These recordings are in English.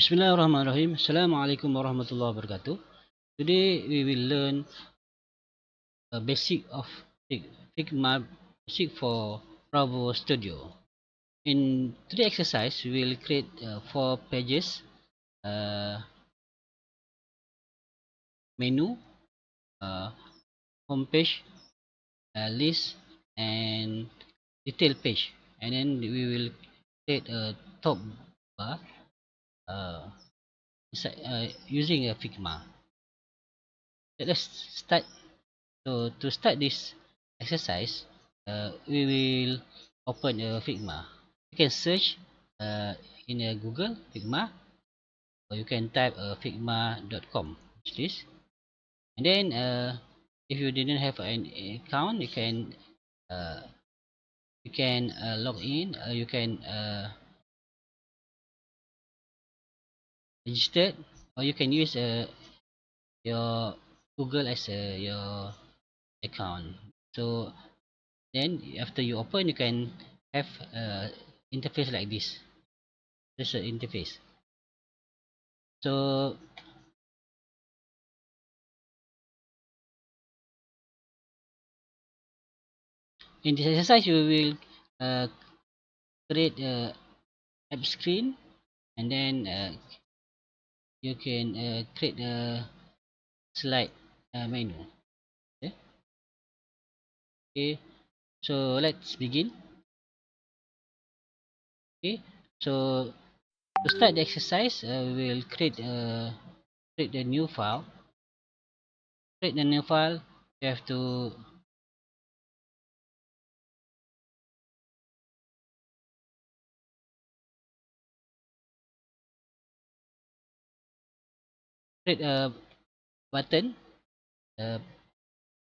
Bismillahirrahmanirrahim. Assalamualaikum warahmatullahi wabarakatuh. Today we will learn a basic of Figma basic for Bravo Studio. In today's exercise, we will create 4 pages, uh, menu, uh, home page, list, and detail page. And then we will create a top bar uh, using a Figma. Let's start. So to start this exercise, we will open a Figma. You can search uh, in a Google Figma, or you can type figma.com. This, and then if you didn't have an account, uh, you can log in. You can register, or you can use your Google as your account. So then after you open, you can have interface like this. This is interface. So in this exercise, you will create a app screen, and then you can create a slide menu. Okay? Okay, so let's begin. Okay, so to start the exercise, we will create a new file. Create a new file. You have to create a button, a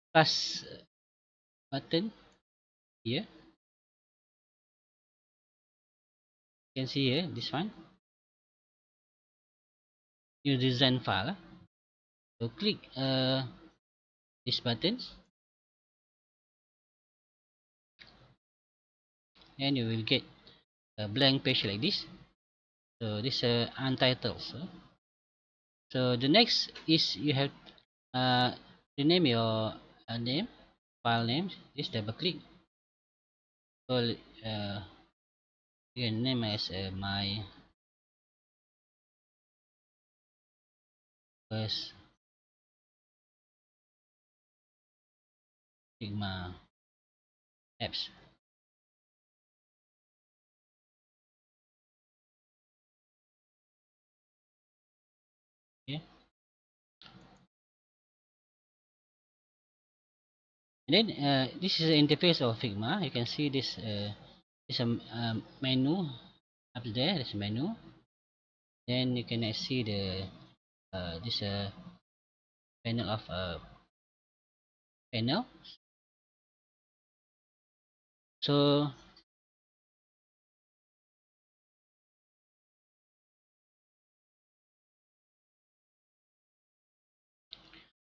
plus button here. You can see here this one. New design file. So click this button, and you will get a blank page like this. So this is untitled. So the next is you have rename your name, file name. Just double click. So you can name as my first Figma apps. Okay, and then this is the interface of Figma. You can see this menu up there. This menu. Then you can see the this panel of panel. So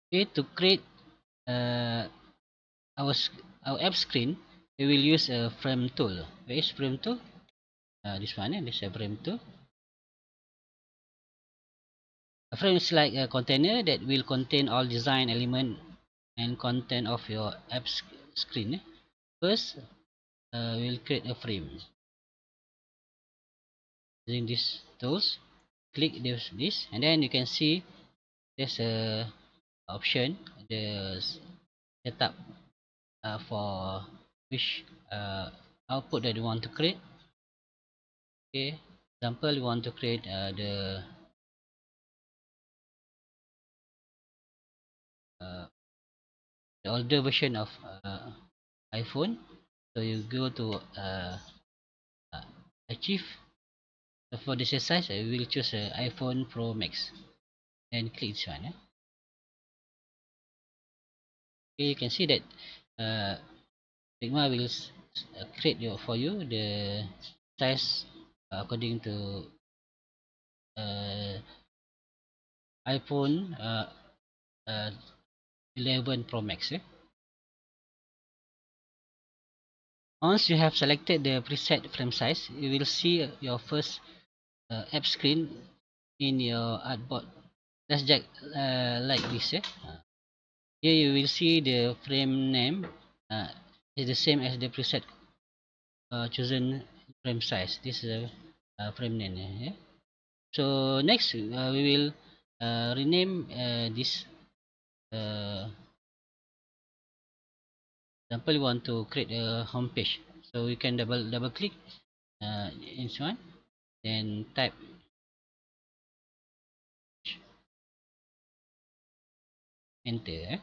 okay, to create uh, our our app screen, we will use a frame tool. Where is frame tool? This one. This is a frame tool. A frame is like a container that will contain all design element and content of your app screen. First, we'll create a frame using these tools. Click this, and then you can see there's a option, the setup for which output that you want to create. Okay, example, you want to create uh, the older version of iPhone. So you go to uh, achieve. So for this exercise, I will choose iPhone Pro Max and click this one. Okay, you can see that Figma will create for you the size according to uh, iPhone uh, 11 Pro Max. Once you have selected the preset frame size, you will see your first app screen in your artboard. Let's check like this. Here you will see the frame name uh, is the same as the preset chosen frame size. This is a frame name. So next we will rename this. Example, we want to create a home page. So you can double click in this one, then type enter.